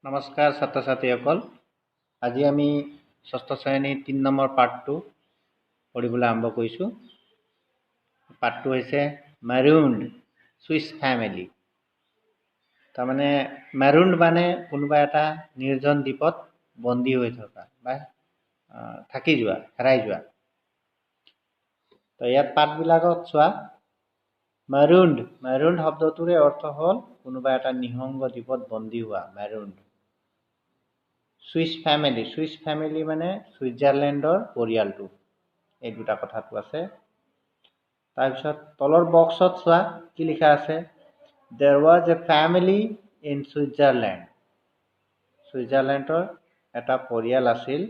নমস্কাৰ ছাত্ৰ ছাত্ৰীসকল। আজি আমি ষষ্ঠ শ্ৰেণীৰ ৩ নম্বৰ পাঠটো পঢ়িবলৈ আৰম্ভ কৰিছোঁ। পাঠটো হৈছে মেৰুণ্ড ছুইছ ফেমিলি। তাৰমানে মেৰুণ্ড মানে কোনোবা এটা নিৰ্জন দ্বীপত বন্দী হৈ থকা বা থাকি যোৱা, হেৰাই যোৱা। তো ইয়াত পাঠবিলাকত চোৱা, মেৰুণ্ড শব্দটোৰে অৰ্থ হ'ল কোনোবা এটা নিঃসংগ দ্বীপত বন্দী হোৱা, মেৰুণ্ড। ছুইছ ফেমিলি মানে ছুইজাৰলেণ্ডৰ পৰিয়ালটো, এই দুটা কথাটো আছে। তাৰপিছত তলৰ বক্সত চোৱা কি লিখা আছে, there was a family in Switzerland. ছুইজাৰলেণ্ডৰ এটা পৰিয়াল আছিল।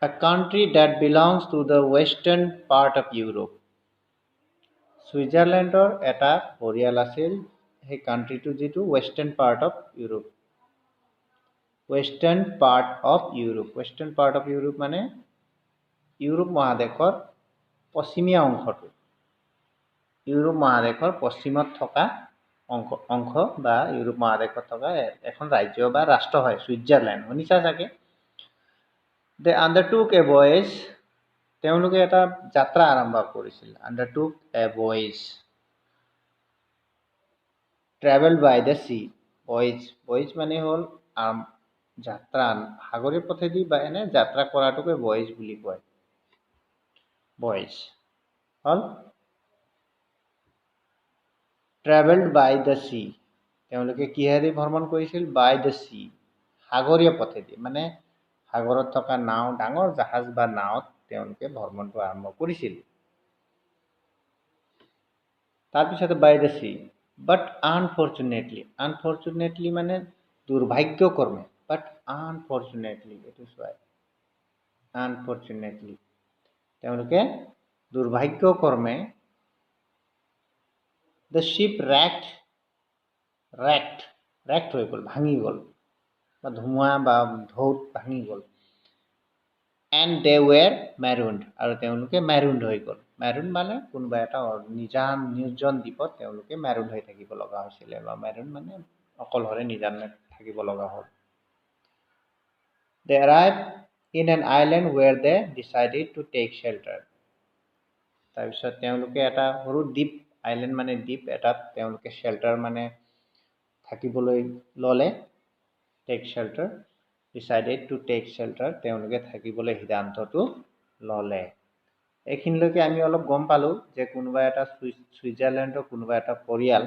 A country that belongs to the western part of Europe. ছুইজাৰলেণ্ডৰ এটা পৰিয়াল আছিল, সেই কাণ্ট্ৰিটো যিটো western part of Europe. Western part of Europe মানে ইউৰোপ মহাদেশৰ পশ্চিমীয়া অংশটো। ইউৰোপ মহাদেশৰ পশ্চিমত থকা অংশ বা ইউৰোপ মহাদেশত থকা এখন ৰাজ্য বা ৰাষ্ট্ৰ হয় ছুইজাৰলেণ্ড। শুনিছা চাগে। They undertook a voyage. তেওঁলোকে এটা যাত্ৰা আৰম্ভ কৰিছিল। undertook a voyage. Traveled by the sea. voyage মানে হ'ল যাত্ৰা, সাগৰীয় পথেদি বা এনে যাত্ৰা কৰাটোকে voyage বুলি কয়। voyage হ'ল traveled by the sea. তেওঁলোকে কিহেদি ভ্ৰমণ কৰিছিল? by the sea. সাগৰীয় পথেদি মানে সাগৰত থকা নাও, ডাঙৰ জাহাজ বা নাৱত তেওঁলোকে ভ্ৰমণটো আৰম্ভ কৰিছিল। তাৰপিছতে by the sea. But unfortunately মানে দুৰ্ভাগ্যক্ৰমে, but unfortunately এইটো চোৱা, unfortunately তেওঁলোকে দুৰ্ভাগ্যক্ৰমে the ship wrecked হৈ গ'ল, ভাঙি গ'ল বা ধুমুহা বা ঢৌত ভাঙি গ'ল। and they were marooned, আৰু তেওঁলোকে marooned হৈ গ'ল। marooned মানে কোনোবা এটা নিৰ্জন দ্বীপত তেওঁলোকে marooned হৈ থাকিব লগা হৈছিলে, বা marooned মানে অকলশৰে নিজানে থাকিব লগা হ'ল। They arrived in an island where they decided to take shelter. তাৰপিছত তেওঁলোকে এটা সৰু দ্বীপ, আইলেণ্ড মানে দ্বীপ এটাত তেওঁলোকে শেল্টাৰ মানে থাকিবলৈ ল'লে। টেক শেল্টাৰ, ডিচাইডেড টু টেক শেল্টাৰ, তেওঁলোকে থাকিবলৈ সিদ্ধান্তটো ল'লে। এইখিনিলৈকে আমি অলপ গম পালোঁ যে কোনোবা এটা ছুইজাৰলেণ্ডৰ কোনোবা এটা পৰিয়াল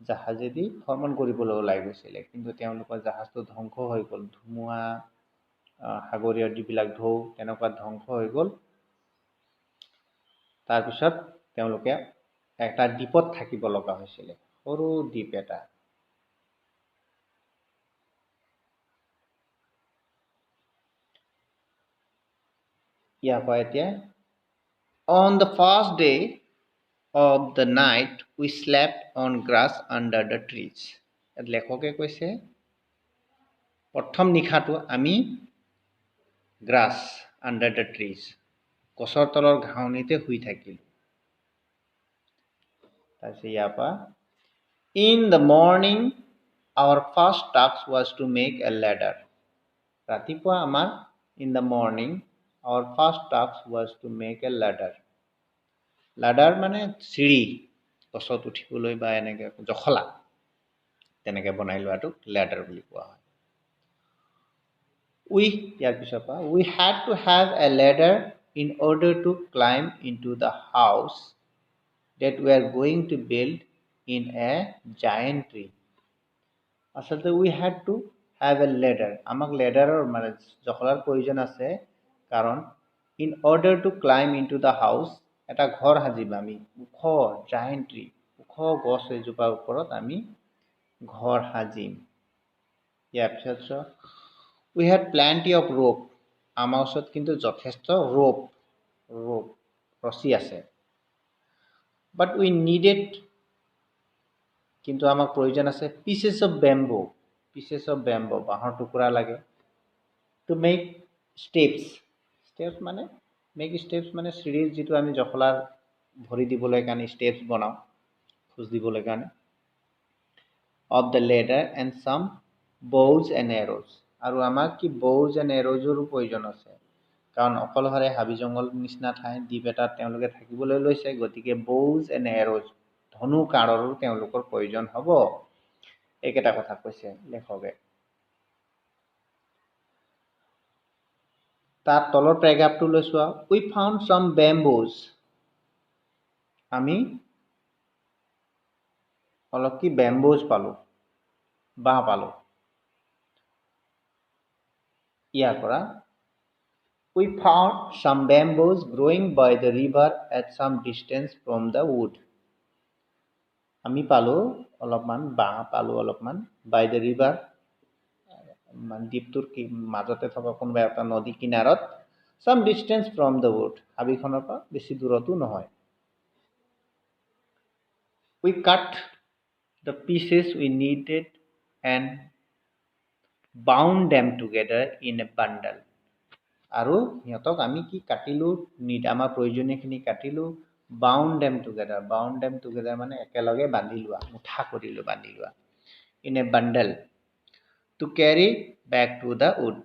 জাহাজেদি ভ্ৰমণ কৰিবলৈ ওলাই গৈছিলে, কিন্তু তেওঁলোকৰ জাহাজটো ধ্বংস হৈ গ'ল। ধুমুহা, সাগৰীয় যিবিলাক ঢৌ তেনেকুৱা ধ্বংস হৈ গ'ল। তাৰপিছত তেওঁলোকে এটা দ্বীপত থাকিব লগা হৈছিলে, সৰু দ্বীপ এটা। ইয়াৰ পৰা এতিয়া on the first day of the night we slept on grass under the trees. লেখকে কৈছে প্ৰথম নিশাটো আমি গ্ৰাছ আণ্ডাৰ দ্য ট্ৰিজ, গছৰ তলৰ ঘাঁহনিতে শুই থাকিলোঁ। তাৰপিছত ইয়াৰ পৰা in the morning our first task was to make a ladder. ৰাতিপুৱা আমাৰ in the morning our first task was to make a ladder. ladder মানে চিৰি, গছত উঠিবলৈ বা এনেকৈ জখলা তেনেকৈ বনাই লোৱাটোক ladder বুলি কোৱা হয়। ইয়াৰ পিছৰ পৰা we had to have a ladder in order to climb into the house that we are going to build in a giant tree. আচলতে we had to have a ladder, আমাক লেডাৰৰ মানে জখলাৰ প্ৰয়োজন আছে, কাৰণ in order to climb into the house, এটা ঘৰ সাজিম আমি, ওখ giant tree, ওখ গছ এজোপাৰ ওপৰত আমি ঘৰ সাজিম। ইয়াৰ পিছত we had plenty of rope, আমাৰ ওচৰত কিন্তু যথেষ্ট ৰছী আছে। but we needed, কিন্তু আমাক প্ৰয়োজন আছে pieces of bamboo, বাঁহৰ টুকুৰা লাগে। to make steps মানে চিৰিৰ যিটো আমি জখলাৰ ভৰি দিবলৈ কাৰণে ষ্টেপছ বনাওঁ, খোজ দিবলৈ কাৰণে of the ladder and some bows and arrows আৰু আমাক কি bows and arrows প্ৰয়োজন আছে কাৰণ অকলহৰে হাবি জংগল নিচিনা ঠাই দ্বীপ এটাত তেওঁলোকে থাকিবলৈ লৈছে গতিকে bows and arrows ধনু কাঁড়ৰো তেওঁলোকৰ প্ৰয়োজন হ'ব এইকেইটা কথা কৈছে লেখকে তাৰ তলৰ প্যাৰাগ্ৰাফটো লৈ চোৱা we found some bamboos আমি অলপ কি bamboos পালো বাঁহ পালো ইয়াৰ পৰা we found some bamboos growing by the river at some distance from the wood আমি পালো অলপমান বাঁহ পালো অলপমান by the river দ্বীপটোৰ মাজতে থকা কোনোবা এটা নদী কিনাৰত some distance from the wood হাবিখনৰ পৰা বেছি দূৰতো নহয় we cut the pieces we needed and bound them together in a bundle আৰু হিয়তক আমি কি কাটিলো আমাৰ প্ৰয়োজনীয়খিনি কাটিলো bound them together মানে একেলগে বান্ধি লোৱা মুঠা কৰিলো বান্ধি লোৱা in a bundle to carry back to the wood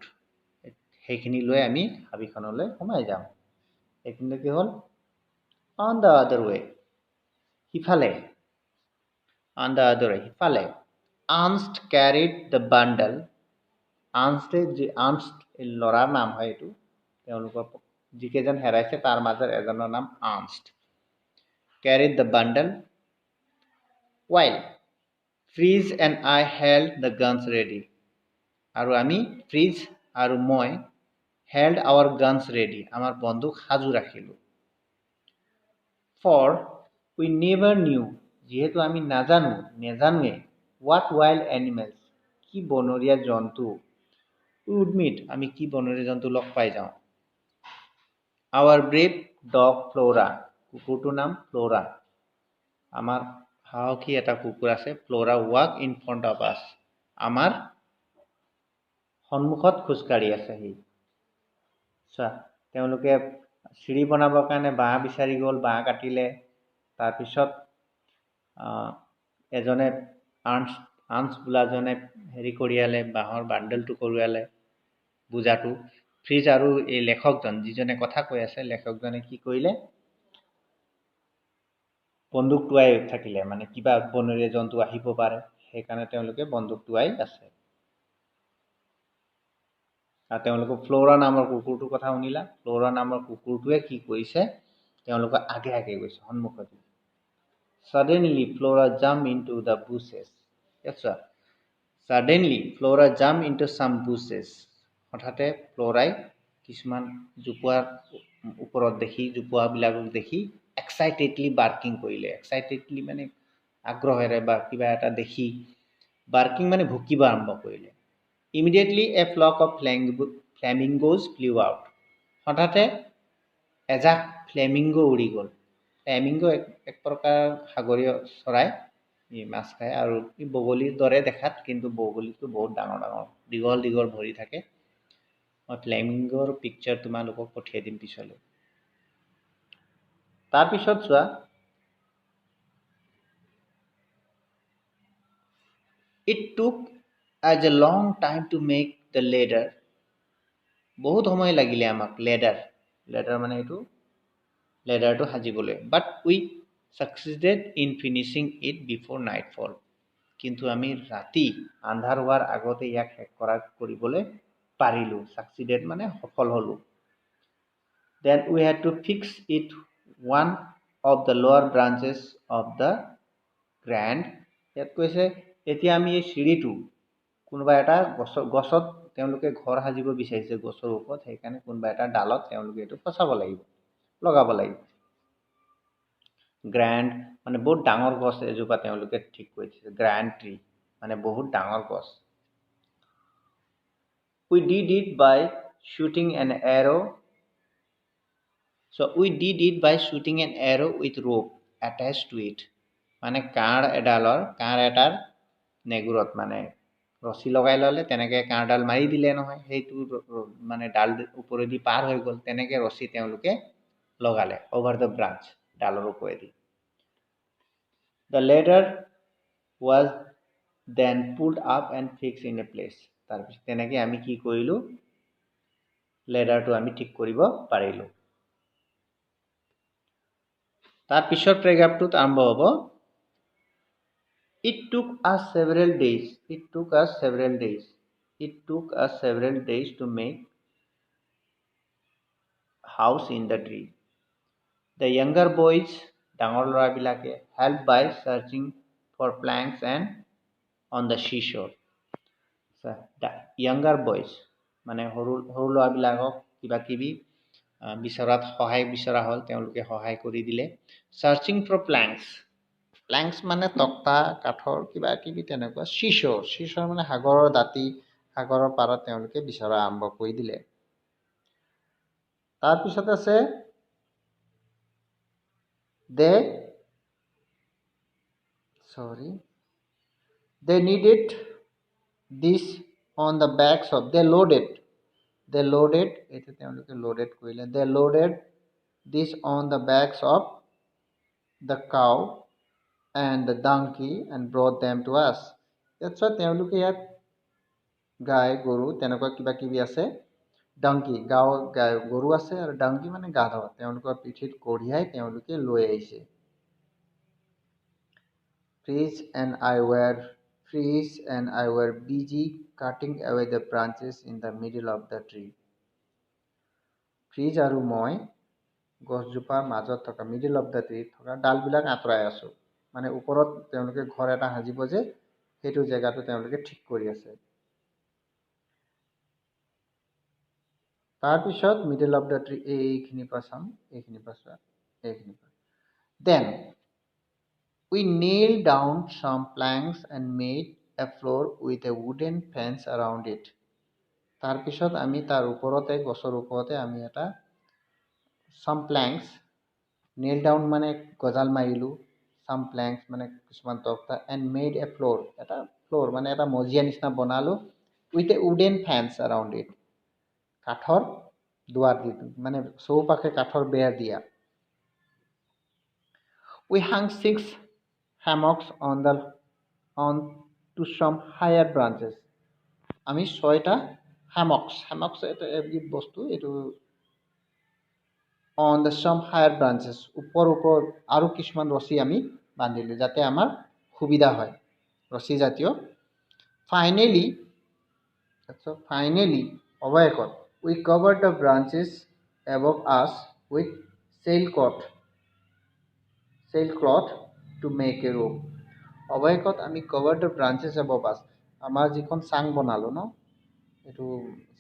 সেইখিনি লৈ আমি হাবিখনলৈ সোমাই যাম এইখিনি কি হ'ল on the other way সিফালে on the other way সিফালে Ernst carried the bundle Ernst ল'ৰাৰ নাম হয় এইটো তেওঁলোকৰ যিকেইজন হেৰাইছে তাৰ মাজৰ এজনৰ নাম Ernst carried the bundle while Fritz and I held the guns ready আৰু আমি Fritz আৰু মই held our guns ready আমাৰ বন্দুক সাজু ৰাখিলো for we never knew যিহেতু আমি নেজানোৱে what wild animals কি বনৰীয়া জন্তু we would meet আমি কি বনৰীয়া জন্তু লগ পাই যাওঁ our brave dog Flora কুকুৰটোৰ নাম Flora আমাৰ সাহসী এটা কুকুৰ আছে Flora walk in front of us আমাৰ সন্মুখত খোজকাঢ়ি আছে সি তেওঁলোকে চিৰি বনাবৰ কাৰণে বাঁহ বিচাৰি গ'ল বাঁহ কাটিলে তাৰপিছত এজনে আৰ্নছ বোলাজনে হেৰি কৰিয়ালে বাঁহৰ বান্ডেলটো কৰোৱালে বুজাটো ফ্ৰিজ আৰু এই লেখকজন যিজনে কথা কৈ আছে লেখকজনে কি কৰিলে বন্দুক টুৱাই থাকিলে মানে কিবা বনৰীয়া জন্তু আহিব পাৰে সেইকাৰণে তেওঁলোকে বন্দুক টুৱাই আছে আৰু তেওঁলোকে ফ্লোৰা নামৰ কুকুৰটোৰ কথা শুনিলা ফ্লোৰা নামৰ কুকুৰটোৱে কি কৰিছে তেওঁলোকে আগে গৈছে সন্মুখত Suddenly Flora jumped into the bushes yes sir Suddenly Flora jumped into some bushes হঠাতে ফ্লোৰাই কিছুমান জুপুৱাৰ ওপৰত দেখি জুপুৱাবিলাকক দেখি এক্সাইটেডলি বাৰ্কিং কৰিলে এক্সাইটেডলি মানে আগ্ৰহেৰে বা কিবা এটা দেখি বাৰ্কিং মানে ভুকিব আৰম্ভ কৰিলে Immediately a flock of flamingos flew out হঠাতে এজাক ফ্লেমিংগো উৰি গ'ল ফ্লেমিংগো এক প্ৰকাৰ সাগৰীয় চৰাই ই মাছ খায় আৰু ই বগলীৰ দৰে দেখাত কিন্তু বগলীটো বহুত ডাঙৰ দীঘল ভৰি থাকে মই ফ্লেমিংগোৰ পিকচাৰ তোমালোকক পঠিয়াই দিম পিছলৈ তাৰপিছত চোৱা It took as a long time to make the ladder বহুত সময় লাগিলে আমাক ladder মানে এইটো ladderটো সাজিবলৈ but we succeeded in finishing it before nightfall কিন্তু আমি ৰাতি আন্ধাৰ হোৱাৰ আগতে ইয়াক শেষ কৰিবলৈ পাৰিলো succeeded মানে সফল হলো then we had to fix it one of the lower branches of the grand ইয়াত কৈছে এতিয়া আমি এই চিৰিটো কোনোবা এটা গছত তেওঁলোকে ঘৰ সাজিব বিচাৰিছে গছৰ ওপৰত সেইকাৰণে কোনোবা এটা ডালত তেওঁলোকে এইটো ফচাব লাগিব লগাব লাগিব গ্ৰ্যান্ড মানে বহুত ডাঙৰ গছ এজোপা তেওঁলোকে ঠিক কৰিছে গ্ৰ্যান্ড ট্ৰী মানে বহুত ডাঙৰ গছ we did it by shooting an arrow with rope attached to it মানে কাঁড় এটাৰ নেগুৰত মানে ৰছী লগাই ললে তেনেকে কাঁড়ডাল মাৰি দিলে নহয় সেইটো মানে ডাল ওপৰেদি পাৰ হৈ গ'ল তেনেকে ৰছী তেওঁলোকে লগালে over the branch ডালৰ ওপৰেদি The ladder was then pulled up and fixed in a place. তাৰপিছত তেনেকৈ আমি কি কৰিলোঁ, লেডাৰটো আমি ঠিক কৰিব পাৰিলোঁ। তাৰ পিছৰ পেৰাগ্ৰাফটোত আৰম্ভ হ'ব, It took us several days. It took us several days. It took us several days to make house in the tree. The younger boys, ডাঙৰ ল'ৰাবিলাকে, helped by searching for planks and on the seashore. The younger boys মানে সৰু সৰু ল'ৰাবিলাকক কিবা কিবি বিচৰাত সহায় বিচৰা হ'ল, তেওঁলোকে সহায় কৰি দিলে। Searching for planks. প্লেংকছ মানে তক্তা, কাঠৰ কিবা কিবি তেনেকুৱা। চিচৰ মানে সাগৰৰ দাঁতি, সাগৰৰ পাৰত তেওঁলোকে বিচৰা আৰম্ভ কৰি দিলে। তাৰপিছত আছে they needed this on the backs of they loaded এইটো তেওঁলোকে loaded কৰিলে। They loaded this on the backs of the cow and the donkey and brought them to us. That's why তেওঁলোকে ইয়াত গাই গৰু তেনেকুৱা কিবা কিবি আছে, ডাংকি গাই গৰু আছে আৰু ডাংকি মানে গাধ, তেওঁলোকৰ পিঠিত কঢ়িয়াই তেওঁলোকে লৈ আহিছে। Freeze and I were busy cutting away the branches in the middle of the tree. Freeze আৰু মই গছজোপাৰ মাজত থকা মিডল অফ দ্য ট্ৰী থকা ডালবিলাক আঁতৰাই আছোঁ। মানে ওপৰত তেওঁলোকে ঘৰ এটা সাজিব যে, সেইটো জেগাটো তেওঁলোকে ঠিক কৰি আছে। তাৰপিছত মিডল অফ দ্য ট্ৰী এইখিনি পৰা চাম, এইখিনি পৰা চোৱা, এইখিনি পৰা। Then we nailed down some planks and made a floor with a wooden fence around it. তাৰপিছত আমি তাৰ ওপৰতে, গছৰ ওপৰতে আমি এটা some planks, nail down মানে গজাল মাৰিলোঁ, some planks মানে কিছুমান তক্তা, and made a floor, এটা ফ্লোৰ মানে এটা মজিয়া নিচিনা বনালোঁ, with a wooden fence around it, কাঠৰ দুৱাৰ দি, মানে চৌপাশে কাঠৰ বেৰ দিয়া। We hung 6 hammocks on to some higher branches. আমি 6টা hammocks এটা এবিধ বস্তু, এইটো on the some higher branches, ওপৰ আৰু কিছুমান ৰছী আমি বান্ধিলোঁ যাতে আমাৰ সুবিধা হয়, ৰছী জাতীয়। Finally, অৱশেষত, we covered the branches above us with sailcloth to make a roof. অৱশেষত আমি covered the branches above us, আমাৰ যিখন চাং বনালোঁ ন, এইটো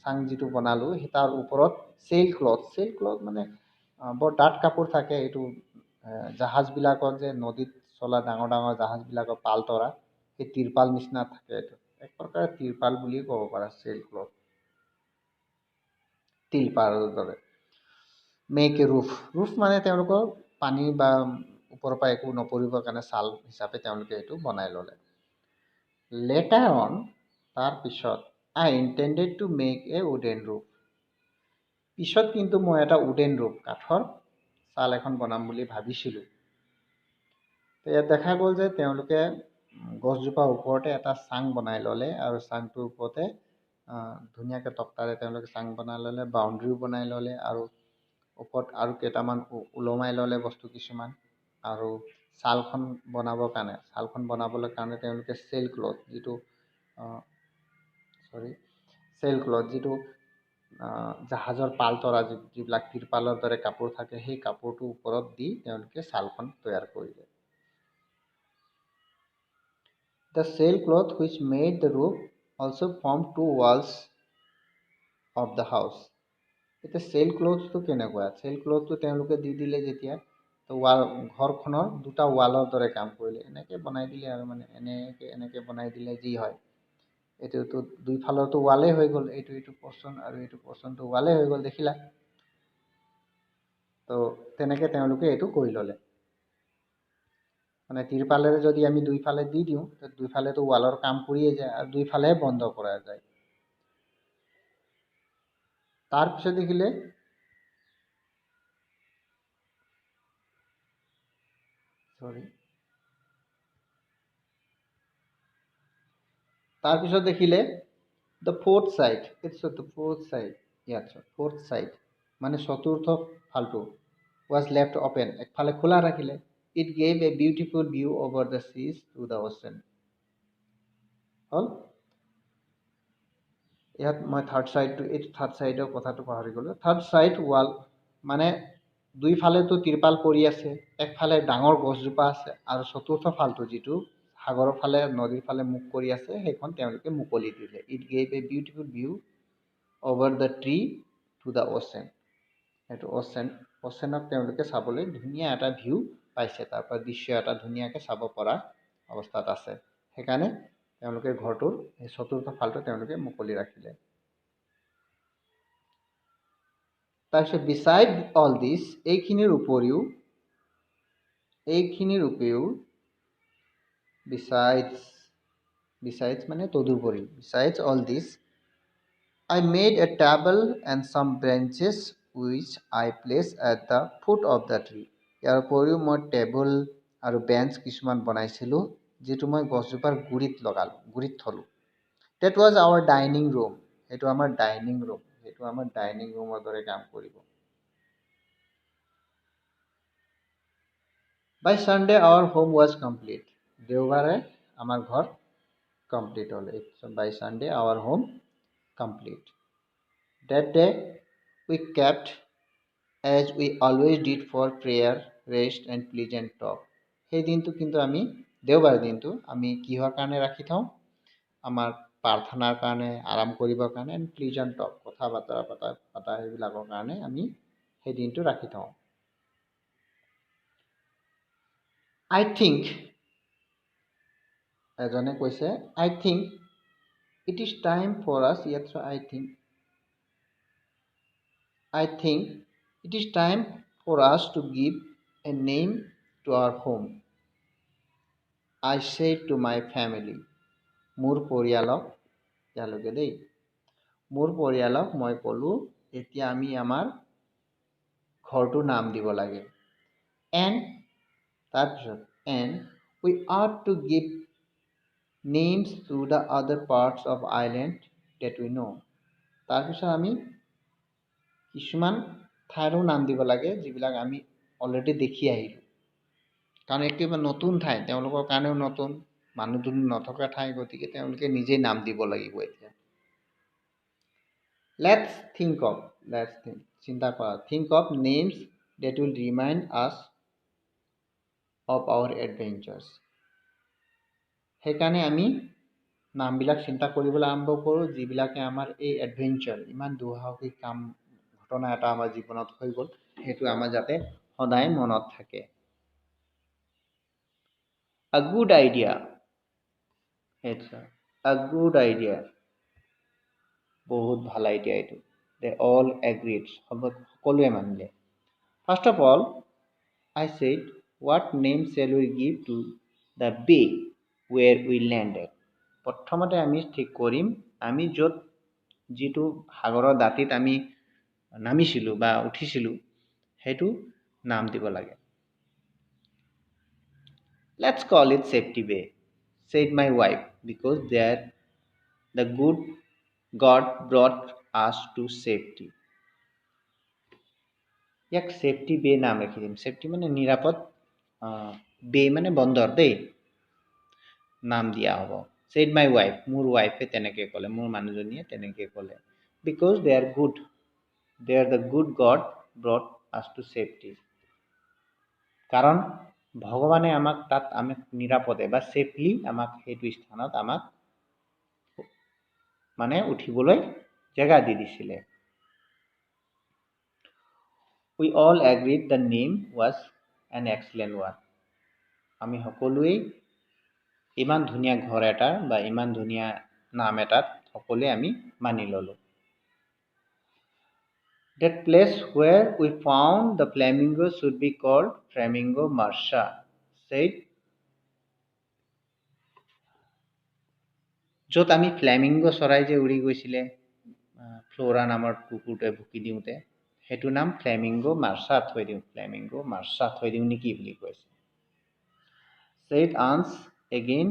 চাং যিটো বনালোঁ, তাৰ ওপৰত sailcloth মানে বৰ ডাঠ কাপোৰ থাকে, এইটো জাহাজবিলাকত যে নদীত চলা ডাঙৰ ডাঙৰ জাহাজবিলাকৰ পাল তৰা, সেই তিৰপাল নিচিনা থাকে, এইটো এক প্ৰকাৰে তিৰপাল বুলি ক'ব পাৰা, sailcloth, তিৰপালৰ দৰে। মেক এ ৰুফ মানে তেওঁলোকৰ পানী বা ওপৰৰ পৰা একো নপৰিবৰ কাৰণে ছাল হিচাপে তেওঁলোকে এইটো বনাই ল'লে। Later on, তাৰপিছত, I intended to make a wooden roof. পিছত কিন্তু মই এটা উডেন ৰুফ, কাঠৰ ছাল এখন বনাম বুলি ভাবিছিলোঁ। তো ইয়াত দেখা গ'ল যে তেওঁলোকে গছজোপাৰ ওপৰতে এটা চাং বনাই ল'লে, আৰু চাংটোৰ ওপৰতে ধুনীয়াকৈ তক্তাৰে তেওঁলোকে চাং বনাই ল'লে, বাউণ্ডেৰীও বনাই ল'লে, আৰু ওপৰত আৰু কেইটামান ওলমাই ল'লে বস্তু কিছুমান, আৰু ছালখন বনাবলৈ কাৰণে তেওঁলোকে sailcloth যিটো জাহাজৰ পাল তৰা, যিবিলাক তিৰপালৰ দৰে কাপোৰ থাকে, সেই কাপোৰটোৰ ওপৰত দি তেওঁলোকে ছালখন তৈয়াৰ কৰিলে। The sailcloth which made the roof also formed 2 walls of the house. এতিয়া sailclothটো কেনেকুৱা, sailclothটো তেওঁলোকে দি দিলে যেতিয়া, তো ঘৰখনৰ 2টা ৱালৰ দৰে কাম কৰিলে, এনেকৈ বনাই দিলে, আৰু মানে এনেকৈ বনাই দিলে যি হয়, এইটোতো দুইফালৰতো ৱালেই হৈ গ'ল, এইটো পৰ্চন আৰু এইটো পৰ্চনটো ৱালেই হৈ গ'ল, দেখিলা। তো তেনেকৈ তেওঁলোকে এইটো কৰি ল'লে, মানে তিৰপালেৰে যদি আমি দুইফালে দি দিওঁ, দুইফালেতো ৱালৰ কাম কৰিয়ে যায়, আৰু দুইফালে বন্ধ কৰা যায়। তাৰপিছত দেখিলে তাৰপিছত দেখিলে the fourth side, it's the fourth side, yes, fourth side মানে চতুৰ্থ ফালটো was left open, একফালে খোলা ৰাখিলে. It gave a beautiful view over the seas to the ocean. হল ইয়াত মই থাৰ্ড চাইডৰ কথাটো পাহৰি গ'লো. থাৰ্ড চাইড ৱাল মানে দুইফালেতো তিৰপাল পৰি আছে, একফালে ডাঙৰ গছজোপা আছে, আৰু চতুৰ্থ ফালটো যিটো সাগৰৰ ফালে নদীৰ ফালে মুখ কৰি আছে সেইখন তেওঁলোকে মুকলি দিলে. It gave a beautiful view over the tree to the ocean. সেইটো অ'চেনক তেওঁলোকে চাবলৈ ধুনীয়া এটা ভিউ পাইছে, তাৰ পৰা দৃশ্য এটা ধুনীয়াকৈ চাব পৰা অৱস্থাত আছে. সেইকাৰণে তেওঁলোকে ঘৰটোৰ এই চতুৰ্থ ফালটো তেওঁলোকে মুকলি ৰাখিলে. তাৰপিছত বিচাইড অল দিছ, এইখিনিৰ উপৰিও besides মানে তদুপৰি, besides all this I made a table and some branches which I placed at the foot of the tree. ইয়াৰ উপৰিও মই টেবুল আৰু বেঞ্চ কিছুমান বনাইছিলোঁ যিটো মই গছজোপাৰ গুৰিত থলোঁ. That was our dining room. সেইটো আমাৰ ডাইনিং ৰুমৰ দৰে কাম কৰিব. By Sunday our home was complete. দেওবাৰে আমাৰ ঘৰ complete হ'ল. So by Sunday our home complete. That day we kept as we always did for prayer, rest and pleasant talk. সেই দিনটো কিন্তু আমি দেওবাৰ দিনটো আমি কিহৰ কাৰণে ৰাখি থওঁ? আমাৰ প্ৰাৰ্থনাৰ কাৰণে, আৰাম কৰিবৰ কাৰণে, and pleasant talk, কথা বতৰা পতা সেইবিলাকৰ কাৰণে আমি সেই দিনটো ৰাখি থওঁ. I think এজনে কৈছে I think it is time for us, yes, I think it is time for us to give a name to our home. I said to my family. মোৰ পৰিয়ালক মই ক'লোঁ এতিয়া আমি আমাৰ ঘৰটোৰ নাম দিব লাগে. And we ought to give names to the other parts of island that we know. তাৰপিছত আমি কিছুমান ঠাইৰো নাম দিব লাগে যিবিলাক আমি অলৰেডি দেখি আহিলোঁ, কাৰণ একেবাৰে নতুন ঠাই, তেওঁলোকৰ কাৰণেও নতুন, মানুহ দুনুহ নথকা ঠাই, গতিকে তেওঁলোকে নিজেই নাম দিব লাগিব. এতিয়া চিন্তা কৰা, think of names that will remind us of our adventures. সেইকাৰণে আমি নামবিলাক চিন্তা কৰিবলৈ আৰম্ভ কৰোঁ যিবিলাকে আমাৰ এই এডভেঞ্চাৰ, ইমান দুঃসাহসিক ঘটনা এটা আমাৰ জীৱনত হৈ গ'ল, সেইটো আমাৰ যাতে সদায় মনত থাকে. A good idea. বহুত ভাল আইডিয়া এইটো. They all agreed. সকলোৱে মানিলে. First of all, I said, what name shall we give to the bay where we landed? প্ৰথমতে আমি ঠিক কৰিম আমি যিটো সাগৰৰ দাঁতিত আমি নামিছিলোঁ বা উঠিছিলোঁ সেইটো নাম দিব লাগে. Let's call it Safety Bay, said my wife, because there the good God brought us to safety. ইয়াক সেফটি বে নাম ৰাখি দিম. সেফটি মানে নিৰাপদ, বে মানে বন্দৰ দেই, নাম দিয়া হ'ব. said my wife, মোৰ ৱাইফে তেনেকৈ ক'লে, মোৰ মানুহজনীয়ে তেনেকৈ ক'লে. because they are the good God brought us to safety. কাৰণ ভগৱানে আমাক নিৰাপদে বা সেফলি আমাক সেইটো স্থানত আমাক মানে উঠিবলৈ জেগা দি দিছিলে. We all agreed the name was an excellent one. আমি সকলোৱে ইমান ধুনীয়া ঘৰ এটাৰ বা ইমান ধুনীয়া নাম এটাত সকলোৱে আমি মানি ল'লোঁ. That place where we found the flamingo should be called Flamingo Marsa, said. য'ত আমি ফ্লেমিংগো চৰাই যে উৰি গৈছিলে ফ্ল'ৰা নামৰ কুকুৰটোৱে ভুকি দিওঁতে, সেইটো নাম ফ্লেমিংগো মাৰ্চা থৈ দিওঁ নেকি বুলি কৈছে. said once again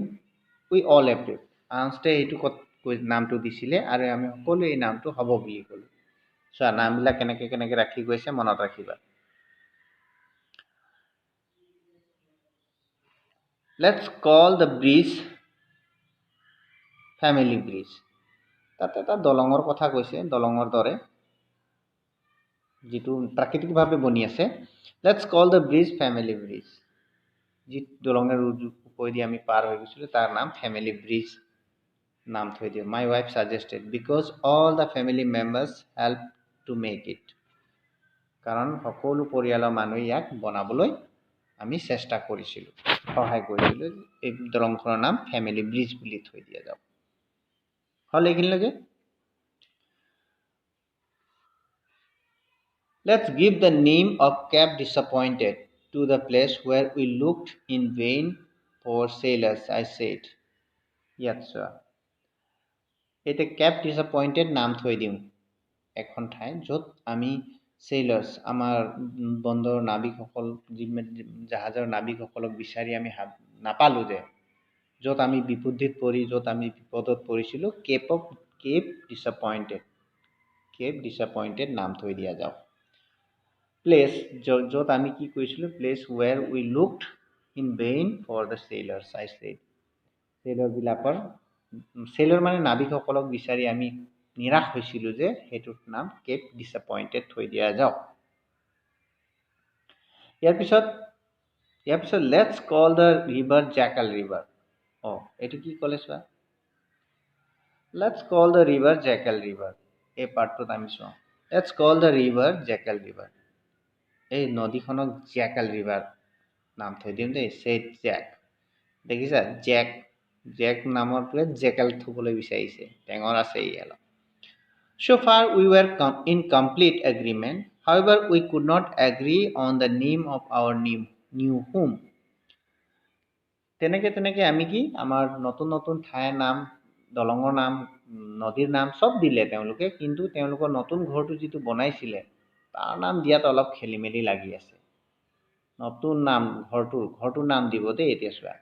we all agreed. Ernst এইটো নামটো দিছিলে আৰু আমি সকলোৱে এই নামটো হ'ব বুলি ক'লোঁ চোৱা নামবিলাক কেনেকৈ ৰাখি গৈছে মনত ৰাখিবা let's call the bridge family bridge তাতে এটা দলঙৰ কথা কৈছে দলঙৰ দৰে যিটো প্ৰাকৃতিকভাৱে বনি আছে let's call the bridge family bridge যি দলঙৰ ওপৰেদি আমি পাৰ হৈ গৈছিলোঁ তাৰ নাম ফেমিলি ব্ৰিজ নাম থৈ দিওঁ my wife suggested because all the family members help to make it কাৰণ সকলো পৰিয়ালৰ মানুহে ইয়াক বনাবলৈ আমি চেষ্টা কৰিছিলোঁ সহায় কৰিছিলোঁ এই দলংখনৰ নাম ফেমিলি ব্ৰিজ বুলি থৈ দিয়া যাওক হ'ল এইখিনিলৈকে Let's give the name of Cape Disappointed to the place where we looked in vain for sailors, I said. Yes, sir. It's a Cape Disappointed নাম থৈ দিওঁ এখন ঠাই য'ত আমি sailors আমাৰ বন্দৰৰ নাবিকসকল জাহাজৰ নাবিকসকলক বিচাৰি আমি নাপালোঁ যে য'ত আমি বিপত্তিত পৰি য'ত আমি বিপদত পৰিছিলোঁ কেপ ডিসএপয়েন্টেড নাম থৈ দিয়া যাওক প্লেচ য'ত আমি কি কৰিছিলোঁ place where we looked in vain for the sailors I said sailor মানে নাবিকসকলক বিচাৰি আমি নিৰাশ হৈছিলোঁ যে সেইটোৰ নাম কেপ ডিসএপয়েন্টেড থৈ দিয়া যাওক ইয়াৰ পিছত let's call the river jackal river এইটো কি ক'লে চোৱা let's call the river jackal river এই পাৰ্টটোত আমি চাওঁ let's call the river jackal river এই নদীখনক জেকেল ৰিভাৰ নাম থৈ দিম দেই ছেড জেক দেখিছা জেক নামৰটোৱে জেকেল থবলৈ বিচাৰিছে টেঙৰ আছে ইয়াত So far we were in complete agreement. However, we could not agree on the name of our new home. তেনেকে আমি কি আমাৰ নতুন ঠাইৰ নাম দলঙৰ নাম নদীৰ নাম সব দিলে তেওঁলোকে কিন্তু তেওঁলোকৰ নতুন ঘৰটো যিটো বনাইছিলে তাৰ নাম দিয়াত অলপ খেলিমেলি লাগি আছে নতুন নাম ঘৰটোৰ নাম দিব দেই এতিয়া চোৱা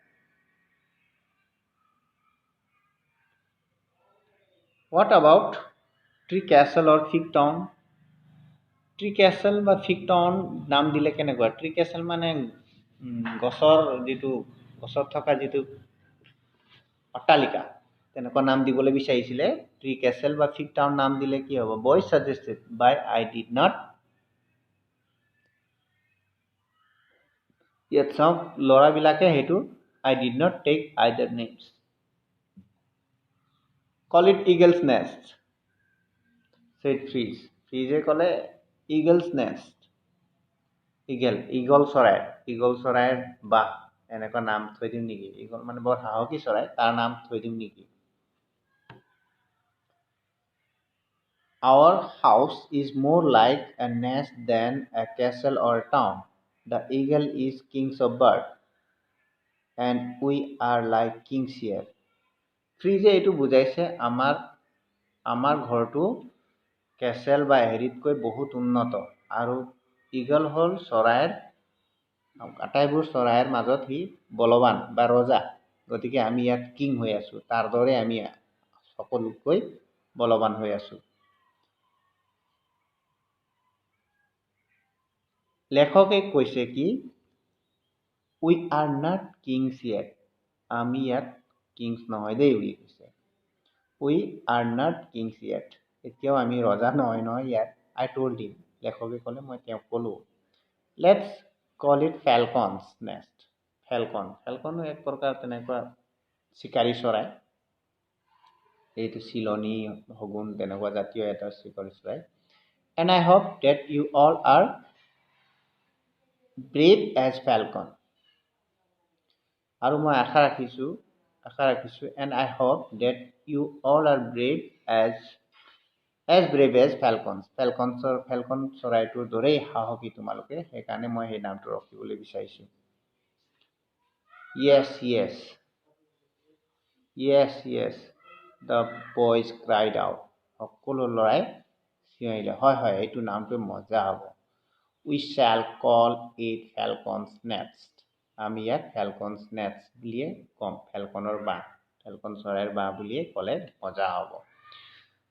What about Tree Castle or Fig Town? Tree Castle বা Fig Town নাম দিলে কেনেকুৱা Tree Castle মানে গছৰ থকা যিটো অট্টালিকা তেনেকুৱা নাম দিবলৈ বিচাৰিছিলে Tree Castle বা Fig Town নাম দিলে কি হ'ব Boys suggested by I did not ইয়াত চাওক ল'ৰাবিলাকে সেইটো I did not take either names Call it Eagle's Nest said Freeze ক'লে Eagle's Nest ঈগল চৰাইৰ বাহ এনেকুৱা নাম থৈ দিম নেকি ঈগল মানে বৰ সাহসী চৰাই তাৰ নাম থৈ দিম নেকি Our house is more like a nest than a castle or a town. The eagle is kings of bird and we are like kings here. ফ্ৰিজে এইটো বুজাইছে আমাৰ ঘৰটো কেচেল বা হেৰিতকৈ বহুত উন্নত আৰু ঈগল হ'ল আটাইবোৰ চৰাইৰ মাজত সি বলৱান বা ৰজা গতিকে আমি ইয়াত কিং হৈ আছোঁ তাৰ দৰে আমি সকলোতকৈ বলৱান হৈ আছোঁ লেখকে কৈছে কি We are not kings yet. আমি ইয়াত কিংছ নহয় দেই বুলি কৈছে We are not kings yet. এতিয়াও আমি ৰজা নহয় ইয়াত I told him. লেখকে ক'লে মই তেওঁক ক'লোঁ Let's call it Falcon's Nest. Falcon এক প্ৰকাৰ তেনেকুৱা চিকাৰী চৰাই এইটো চিলনী শগুন তেনেকুৱা জাতীয় এটা চিকাৰী চৰাই And I hope that you all are brave as falcon. আৰু মই আশা ৰাখিছোঁ and I hope that you all are brave as brave as falcons. Falcon চৰাইটোৰ দৰেই সাহসী তোমালোকে সেইকাৰণে মই সেই নামটো ৰাখিবলৈ বিচাৰিছোঁ Yes, the boys cried out. সকলো ল'ৰাই চিঞৰিলে হয় এইটো নামটো মজা হ'ব We shall call it Falcon's Nest. আমি ইয়াক Falcon's Nest বুলিয়ে ক'ম ফেলকনৰ বাহ ফেলকন চৰাইৰ বাহ বুলিয়ে ক'লে মজা হ'ব।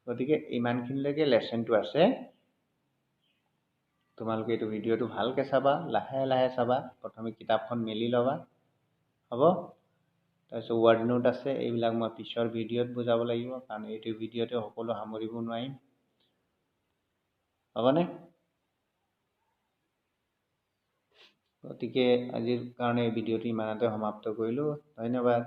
গতিকে ইমানখিনিলৈকে লেচনটো আছে। তোমালোকে এইটো ভিডিঅ'টো ভালকৈ চাবা, লাহে লাহে চাবা, প্ৰথমে কিতাপখন মেলি ল'বা, হ'ব। তাৰপিছত ৱৰ্ড নোট আছে, এইবিলাক মই পিছৰ ভিডিঅ'ত বুজাব লাগিব, কাৰণ এইটো ভিডিঅ'তে সকলো সামৰিব নোৱাৰিম, হ'বনে? গতিকে আজিৰ কাৰণে এই ভিডিঅ'টো ইমানতে সমাপ্ত কৰিলোঁ। ধন্যবাদ।